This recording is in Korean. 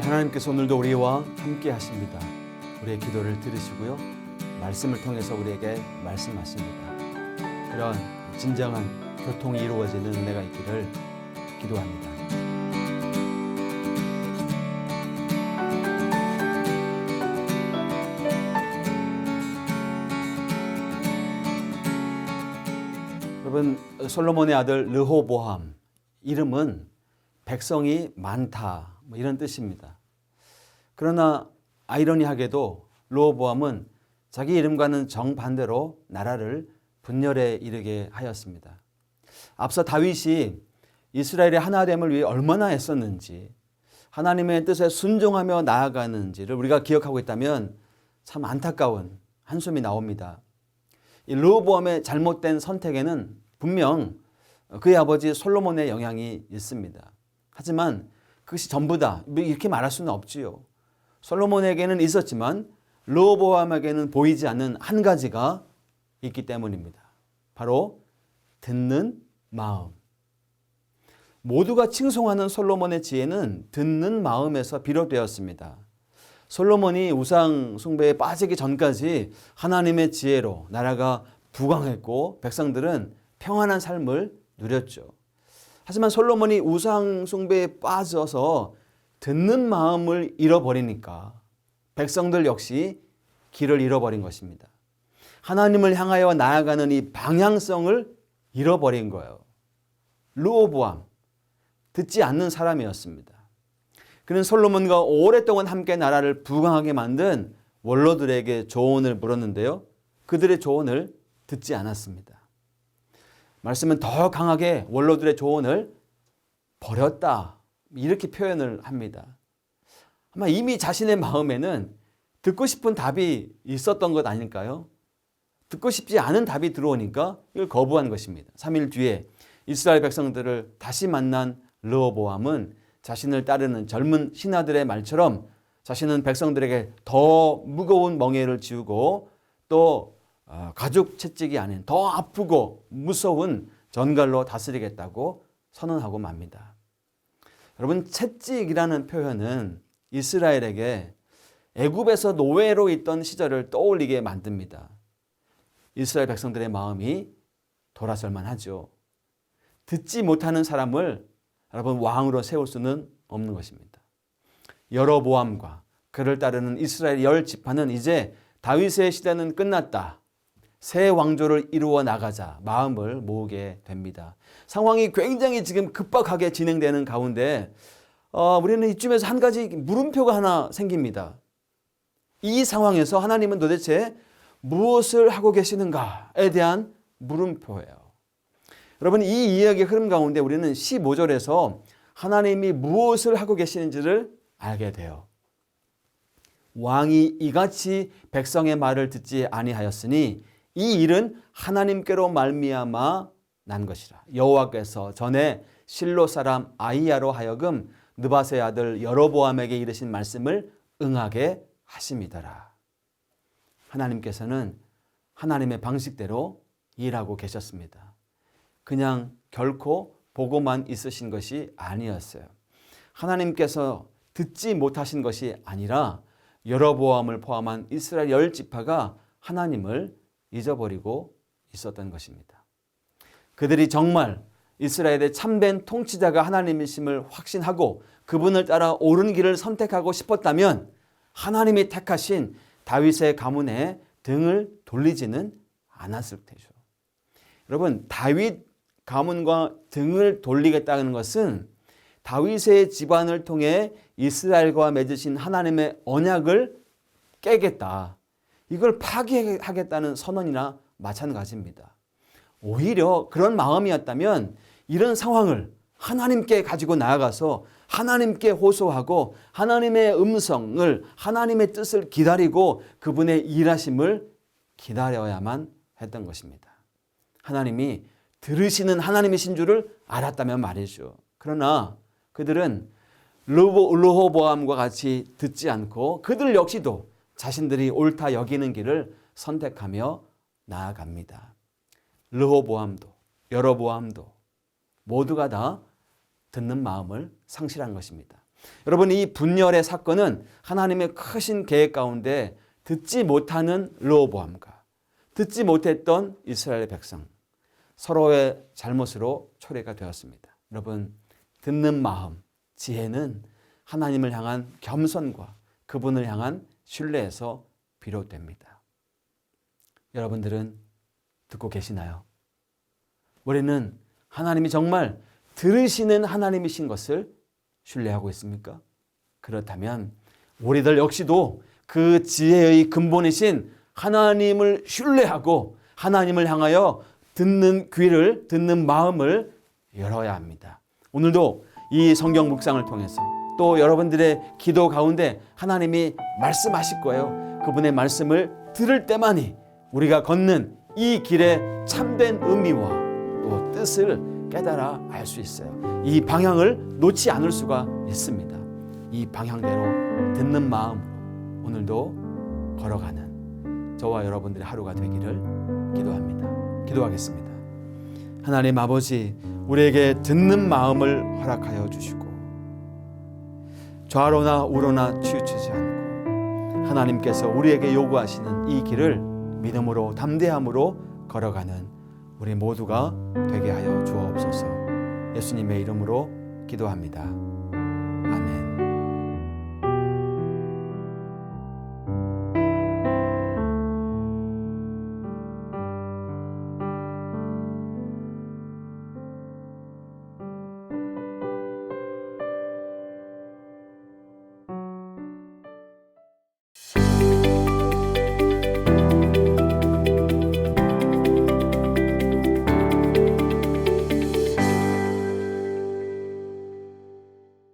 하나님께서 오늘도 우리와 함께 하십니다. 우리의 기도를 들으시고요. 말씀을 통해서 우리에게 말씀하십니다. 그런 진정한 교통이 이루어지는 은혜가 있기를 기도합니다. 여러분, 솔로몬의 아들 르호보암, 이름은 백성이 많다, 이런 뜻입니다. 그러나 아이러니하게도 르호보암은 자기 이름과는 정반대로 나라를 분열에 이르게 하였습니다. 앞서 다윗이 이스라엘의 하나됨을 위해 얼마나 애썼는지, 하나님의 뜻에 순종하며 나아가는지를 우리가 기억하고 있다면 참 안타까운 한숨이 나옵니다. 이 르호보암의 잘못된 선택에는 분명 그의 아버지 솔로몬의 영향이 있습니다. 하지만 그것이 전부다 이렇게 말할 수는 없지요. 솔로몬에게는 있었지만 르호보암에게는 보이지 않는 한 가지가 있기 때문입니다. 바로 듣는 마음. 모두가 칭송하는 솔로몬의 지혜는 듣는 마음에서 비롯되었습니다. 솔로몬이 우상 숭배에 빠지기 전까지 하나님의 지혜로 나라가 부강했고 백성들은 평안한 삶을 누렸죠. 하지만 솔로몬이 우상 숭배에 빠져서 듣는 마음을 잃어버리니까 백성들 역시 길을 잃어버린 것입니다. 하나님을 향하여 나아가는 이 방향성을 잃어버린 거예요. 르호보암, 듣지 않는 사람이었습니다. 그는 솔로몬과 오랫동안 함께 나라를 부강하게 만든 원로들에게 조언을 물었는데요. 그들의 조언을 듣지 않았습니다. 말씀은 더 강하게 원로들의 조언을 버렸다, 이렇게 표현을 합니다. 아마 이미 자신의 마음에는 듣고 싶은 답이 있었던 것 아닐까요? 듣고 싶지 않은 답이 들어오니까 이걸 거부한 것입니다. 3일 뒤에 이스라엘 백성들을 다시 만난 르호보암은 자신을 따르는 젊은 신하들의 말처럼 자신은 백성들에게 더 무거운 멍에를 지우고 또 가죽 채찍이 아닌 더 아프고 무서운 전갈로 다스리겠다고 선언하고 맙니다. 여러분, 채찍이라는 표현은 이스라엘에게 애굽에서 노예로 있던 시절을 떠올리게 만듭니다. 이스라엘 백성들의 마음이 돌아설만 하죠. 듣지 못하는 사람을 여러분 왕으로 세울 수는 없는 것입니다. 여로보암과 그를 따르는 이스라엘 10지파는 이제 다윗의 시대는 끝났다. 새 왕조를 이루어 나가자 마음을 모으게 됩니다. 상황이 굉장히 지금 급박하게 진행되는 가운데 우리는 이쯤에서 한 가지 물음표가 하나 생깁니다. 이 상황에서 하나님은 도대체 무엇을 하고 계시는가에 대한 물음표예요. 여러분, 이 이야기의 흐름 가운데 우리는 15절에서 하나님이 무엇을 하고 계시는지를 알게 돼요. 왕이 이같이 백성의 말을 듣지 아니하였으니 이 일은 하나님께로 말미암아 난 것이라. 여호와께서 전에 실로 사람 아히야로 하여금 느밧의 아들 여로보암에게 이르신 말씀을 응하게 하심이더라. 하나님께서는 하나님의 방식대로 일하고 계셨습니다. 그냥 결코 보고만 있으신 것이 아니었어요. 하나님께서 듣지 못하신 것이 아니라 여로보암을 포함한 이스라엘 10지파가 하나님을 잊어버리고 있었던 것입니다. 그들이 정말 이스라엘의 참된 통치자가 하나님이심을 확신하고 그분을 따라 옳은 길을 선택하고 싶었다면 하나님이 택하신 다윗의 가문에 등을 돌리지는 않았을 테죠. 여러분, 다윗 가문과 등을 돌리겠다는 것은 다윗의 집안을 통해 이스라엘과 맺으신 하나님의 언약을 깨겠다. 이걸 파기하겠다는 선언이나 마찬가지입니다. 오히려 그런 마음이었다면 이런 상황을 하나님께 가지고 나아가서 하나님께 호소하고 하나님의 음성을, 하나님의 뜻을 기다리고 그분의 일하심을 기다려야만 했던 것입니다. 하나님이 들으시는 하나님이신 줄을 알았다면 말이죠. 그러나 그들은 르호보암과 같이 듣지 않고 그들 역시도 자신들이 옳다 여기는 길을 선택하며 나아갑니다. 르호보암도 여로보암도 모두가 다 듣는 마음을 상실한 것입니다. 여러분, 이 분열의 사건은 하나님의 크신 계획 가운데 듣지 못하는 르호보암과 듣지 못했던 이스라엘 백성, 서로의 잘못으로 초래가 되었습니다. 여러분, 듣는 마음, 지혜는 하나님을 향한 겸손과 그분을 향한 신뢰에서 비롯됩니다. 여러분들은 듣고 계시나요? 우리는 하나님이 정말 들으시는 하나님이신 것을 신뢰하고 있습니까? 그렇다면 우리들 역시도 그 지혜의 근본이신 하나님을 신뢰하고 하나님을 향하여 듣는 귀를, 듣는 마음을 열어야 합니다. 오늘도 이 성경 묵상을 통해서 또 여러분들의 기도 가운데 하나님이 말씀하실 거예요. 그분의 말씀을 들을 때만이 우리가 걷는 이 길의 참된 의미와 또 뜻을 깨달아 알 수 있어요. 이 방향을 놓지 않을 수가 있습니다. 이 방향대로 듣는 마음으로 오늘도 걸어가는 저와 여러분들의 하루가 되기를 기도합니다. 기도하겠습니다. 하나님 아버지, 우리에게 듣는 마음을 허락하여 주시고 좌로나 우로나 치우치지 않고 하나님께서 우리에게 요구하시는 이 길을 믿음으로 담대함으로 걸어가는 우리 모두가 되게 하여 주옵소서. 예수님의 이름으로 기도합니다. 아멘.